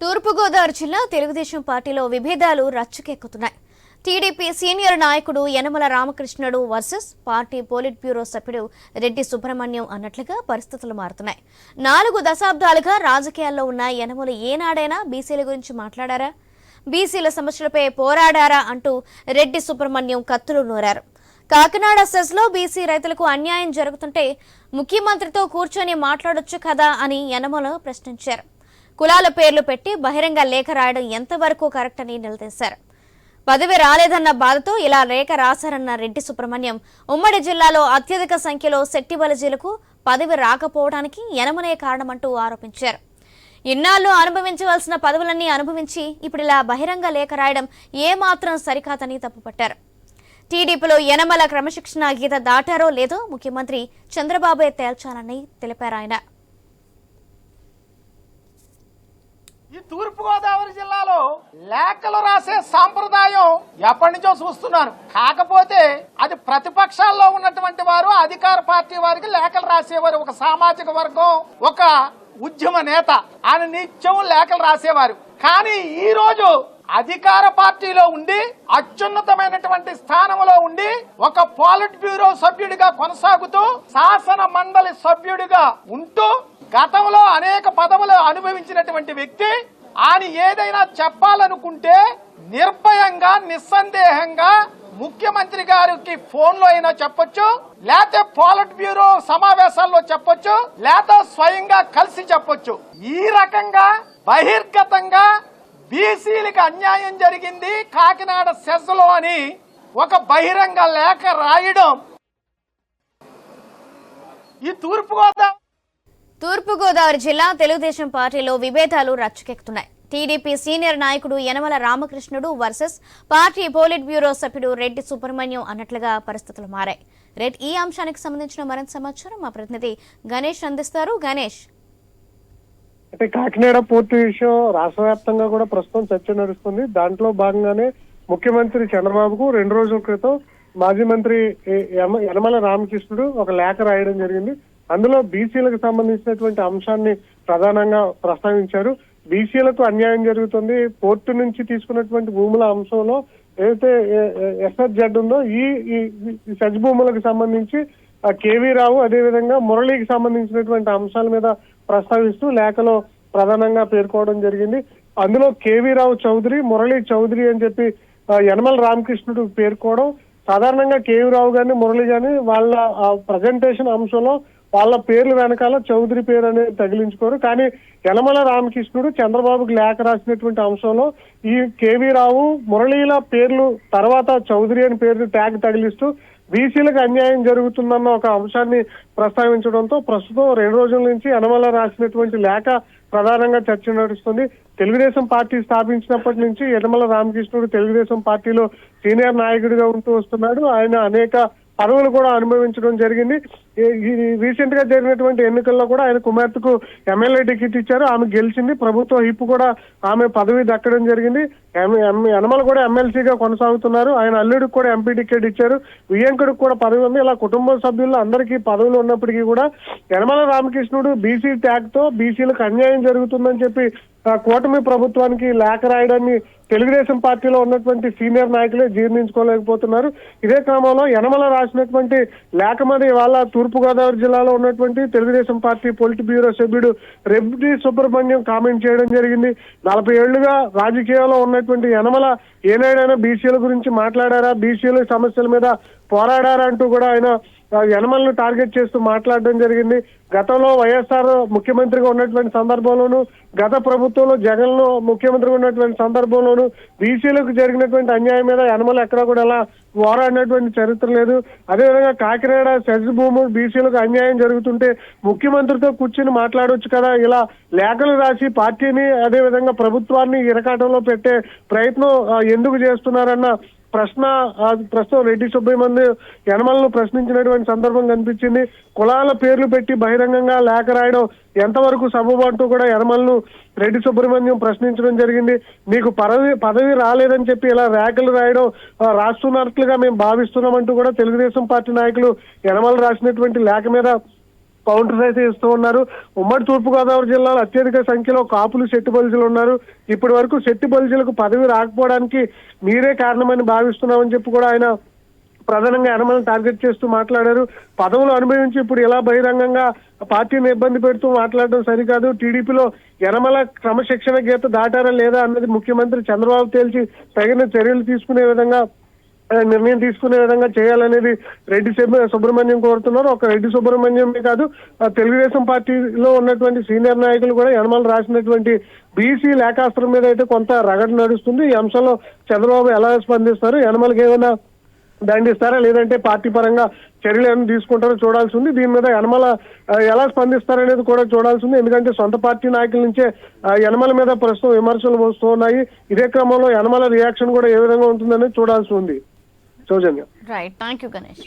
తూర్పుగోదావరి జిల్లా తెలుగుదేశం పార్టీలో విభేదాలు రచ్చకెక్కుతున్నాయి. టీడీపీ సీనియర్ నాయకుడు Yanamala Ramakrishnudu versus party polit bureau సభ్యుడు రెడ్డి సుబ్రహ్మణ్యం అన్నట్లుగా పరిస్థితులు మారుతున్నాయి. 4 దశాబ్దాలుగా రాజకీయాల్లో ఉన్న యనమల ఏనాడైనా బీసీల గురించి మాట్లాడారా, బీసీల సమస్యలపై పోరాడారా అంటూ రెడ్డి సుబ్రహ్మణ్యం కత్తులు నూరారు. కాకినాడ సెస్లో బీసీ రైతులకు అన్యాయం జరుగుతుంటే ముఖ్యమంత్రితో కూర్చొని మాట్లాడొచ్చు కదా అని యనమల ప్రశ్నించారు. కులాల పేర్లు పెట్టి బహిరంగ లేఖ రాయడం ఎంతవరకు కరెక్ట్ అని నిలదీశారు. పదవి రాలేదన్న బాధతో ఇలా లేఖ రాశారన్న రెడ్డి సుబ్రహ్మణ్యం ఉమ్మడి జిల్లాలో అత్యధిక సంఖ్యలో శెట్టి బలిజీలకు పదవి రాకపోవడానికి యనమనే కారణమంటూ ఆరోపించారు. ఇన్నాళ్ళు అనుభవించవలసిన పదవులన్నీ అనుభవించి ఇప్పుడు ఇలా బహిరంగ లేఖ రాయడం ఏమాత్రం సరికాదని తప్పుపట్టారు. టీడీపీలో యనమల క్రమశిక్షణ గీత దాటారో లేదో ముఖ్యమంత్రి చంద్రబాబే తేల్చాలని తెలిపారు ఆయన. ఈ తూర్పుగోదావరి జిల్లాలో లేఖలు రాసే సాంప్రదాయం ఎప్పటి నుంచో చూస్తున్నాను. కాకపోతే అది ప్రతిపక్షాల్లో ఉన్నటువంటి వారు, అధికార పార్టీ వారికి లేఖలు రాసేవారు. ఒక సామాజిక వర్గం, ఒక ఉద్యమ నేత ఆయన నిత్యం లేఖలు రాసేవారు. కానీ ఈ రోజు అధికార పార్టీలో ఉండి అత్యున్నతమైనటువంటి స్థానంలో ఉండి ఒక పాలిట్ బ్యూరో సభ్యుడిగా కొనసాగుతూ శాసన మండలి సభ్యుడిగా ఉంటూ గతంలో అనేక పదవులు అనుభవించినటువంటి వ్యక్తి ఆయన ఏదైనా చెప్పాలనుకుంటే నిర్భయంగా నిస్సందేహంగా ముఖ్యమంత్రి గారికి ఫోన్ లో అయినా చెప్పొచ్చు, లేకపోతే పాలిట్ బ్యూరో సమావేశాల్లో చెప్పొచ్చు, లేకపోతే స్వయంగా కలిసి చెప్పొచ్చు. ఈ రకంగా బహిర్గతంగా బీసీలకు అన్యాయం జరిగింది కాకినాడ సెస్ లో అని ఒక బహిరంగ లేఖ రాయడం ఈ తూర్పుగోదావరి జిల్లా తెలుగుదేశం పార్టీలో విభేదాలు రచ్చకెక్కుతున్నాయి. టీడీపీ సీనియర్ నాయకుడు Yanamala Ramakrishnudu versus party polit bureau సభ్యుడు రెడ్డి సుబ్రహ్మణ్యం అన్నట్లుగా పరిస్థితులు మారాయి. రెడ్ ఈ అంశానికి సంబంధించిన మరింత సమాచారం మా ప్రతినిధి గణేష్ అందిస్తారు. గణేష్, అంటే కాకినాడ పోర్టు విషయం రాష్ట్ర వ్యాప్తంగా కూడా ప్రస్తుతం చర్చ నడుస్తుంది. దాంట్లో భాగంగానే ముఖ్యమంత్రి చంద్రబాబుకు 2 రోజుల క్రితం మాజీ మంత్రి యనమల రామకృష్ణుడు ఒక లేఖ రాయడం జరిగింది. అందులో బీసీలకు సంబంధించినటువంటి అంశాన్ని ప్రధానంగా ప్రస్తావించారు. బీసీలకు అన్యాయం జరుగుతుంది, పోర్టు నుంచి తీసుకున్నటువంటి భూముల అంశంలో ఏదైతే ఎస్ఎస్జెడ్ ఉందో ఈ సెజ్ భూములకు సంబంధించి కేవీ రావు అదేవిధంగా మురళికి సంబంధించినటువంటి అంశాల మీద ప్రస్తావిస్తూ లేఖలో ప్రధానంగా పేర్కోవడం జరిగింది. అందులో కేవీ రావు చౌదరి, మురళి చౌదరి అని చెప్పి యనమల రామకృష్ణుడు పేర్కోవడం, సాధారణంగా కేవీ రావు గాని మురళి గాని వాళ్ళ ప్రజెంటేషన్ అంశంలో వాళ్ళ పేర్లు వెనకాల చౌదరి పేరు అనేది తగిలించుకోరు. కానీ యనమల రామకృష్ణుడు చంద్రబాబుకు లేఖ రాసినటువంటి అంశంలో ఈ కేవీ రావు మురళీల పేర్లు తర్వాత చౌదరి అని పేరు ట్యాగ్ తగిలిస్తూ బీసీలకు అన్యాయం జరుగుతుందన్న ఒక అంశాన్ని ప్రస్తావించడంతో ప్రస్తుతం 2 రోజుల నుంచి యనమల రాసినటువంటి లేఖ ప్రధానంగా చర్చ నడుస్తుంది. తెలుగుదేశం పార్టీ స్థాపించినప్పటి నుంచి యనమల రామకృష్ణుడు తెలుగుదేశం పార్టీలో సీనియర్ నాయకుడిగా ఉంటూ వస్తున్నాడు. ఆయన అనేక పదవులు కూడా అనుభవించడం జరిగింది. రీసెంట్ గా జరిగినటువంటి ఎన్నికల్లో కూడా ఆయన కుమార్తెకు ఎమ్మెల్యే టికెట్ ఇచ్చారు, ఆమె గెలిచింది. ప్రభుత్వ హిప్ కూడా ఆమె పదవి దక్కడం జరిగింది. యనమల కూడా ఎమ్మెల్సీగా కొనసాగుతున్నారు. ఆయన అల్లుడికి కూడా ఎంపీ టికెట్ ఇచ్చారు, వియ్యంకుడికి కూడా పదవి ఉంది. ఇలా కుటుంబ సభ్యుల్లో అందరికీ పదవులు ఉన్నప్పటికీ కూడా యనమల రామకృష్ణుడు బీసీ ట్యాగ్ తో బీసీలకు అన్యాయం జరుగుతుందని చెప్పి కూటమి ప్రభుత్వానికి లేఖ రాయడాన్ని తెలుగుదేశం పార్టీలో ఉన్నటువంటి సీనియర్ నాయకులే జీర్ణించుకోలేకపోతున్నారు. ఇదే క్రమంలో యనమల రాసినటువంటి లేఖ మీద ఇవాళ తూర్పుగోదావరి జిల్లాలో ఉన్నటువంటి తెలుగుదేశం పార్టీ పొలిట్ బ్యూరో సభ్యుడు రెడ్డి సుబ్రహ్మణ్యం కామెంట్ చేయడం జరిగింది. 40 ఏళ్లుగా రాజకీయాల్లో ఉన్నటువంటి యనమల ఏనాడైనా బీసీల గురించి మాట్లాడారా, బీసీల సమస్యల మీద పోరాడారా అంటూ కూడా ఆయన యనమలను టార్గెట్ చేస్తూ మాట్లాడడం జరిగింది. గతంలో వైఎస్ఆర్ ముఖ్యమంత్రిగా ఉన్నటువంటి సందర్భంలోనూ, గత ప్రభుత్వంలో జగన్ ను ముఖ్యమంత్రిగా ఉన్నటువంటి సందర్భంలోనూ బీసీలకు జరిగినటువంటి అన్యాయం మీద యనమల ఎక్కడా కూడా ఎలా పోరాడినటువంటి చరిత్ర లేదు. అదేవిధంగా కాకినాడ సెజ్ భూములు బీసీలకు అన్యాయం జరుగుతుంటే ముఖ్యమంత్రితో కూర్చుని మాట్లాడొచ్చు కదా, ఇలా లేఖలు రాసి పార్టీని అదేవిధంగా ప్రభుత్వాన్ని ఇరకాటంలో పెట్టే ప్రయత్నం ఎందుకు చేస్తున్నారన్న ప్రశ్న ప్రస్తుతం రెడ్డి సుబ్రహ్మణ్యం యనమలను ప్రశ్నించినటువంటి సందర్భం కనిపించింది. కులాల పేర్లు పెట్టి బహిరంగంగా లేఖ రాయడం ఎంతవరకు సబబు కూడా యనమలను రెడ్డి సుబ్రహ్మణ్యం ప్రశ్నించడం జరిగింది. మీకు పదవి రాలేదని చెప్పి ఇలా లేఖలు రాయడం రాస్తున్నట్లుగా మేము భావిస్తున్నామంటూ కూడా తెలుగుదేశం పార్టీ నాయకులు యనమల రాసినటువంటి లేఖ మీద కౌంటర్స్ అయితే ఇస్తూ ఉన్నారు. ఉమ్మడి తూర్పుగోదావరి జిల్లాలో అత్యధిక సంఖ్యలో కాపులు శెట్టి బలిజలు ఉన్నారు. ఇప్పటి వరకు శెట్టి బలిజలకు పదవి రాకపోవడానికి మీరే కారణమని భావిస్తున్నామని చెప్పి కూడా ఆయన ప్రధానంగా యనమలను టార్గెట్ చేస్తూ మాట్లాడారు. పదవులు అనుభవించి ఇప్పుడు ఇలా బహిరంగంగా పార్టీని ఇబ్బంది పెడుతూ మాట్లాడడం సరికాదు. టీడీపీలో యనమల క్రమశిక్షణ గీత దాటారా లేదా అన్నది ముఖ్యమంత్రి చంద్రబాబు తేల్చి తగిన చర్యలు తీసుకునే విధంగా నిర్ణయం తీసుకునే విధంగా చేయాలనేది రెడ్డి సుబ్రహ్మణ్యం కోరుతున్నారు. ఒక రెడ్డి సుబ్రహ్మణ్యమే కాదు, తెలుగుదేశం పార్టీలో ఉన్నటువంటి సీనియర్ నాయకులు కూడా యనమల రాసినటువంటి బీసీ లేఖాస్త్రం మీద అయితే కొంత రగడ నడుస్తుంది. ఈ అంశంలో చంద్రబాబు ఎలా స్పందిస్తారు, యనమలకి ఏమైనా దండిస్తారా లేదంటే పార్టీ పరంగా చర్యలు ఏమైనా తీసుకుంటారో చూడాల్సి ఉంది. దీని మీద యనమల ఎలా స్పందిస్తారనేది కూడా చూడాల్సి ఉంది. ఎందుకంటే సొంత పార్టీ నాయకుల నుంచే యనమల మీద ప్రస్తుతం విమర్శలు వస్తూ ఉన్నాయి. ఇదే క్రమంలో యనమల రియాక్షన్ కూడా ఏ విధంగా ఉంటుందనేది చూడాల్సి ఉంది. Soujanya. Right, thank you Ganesh.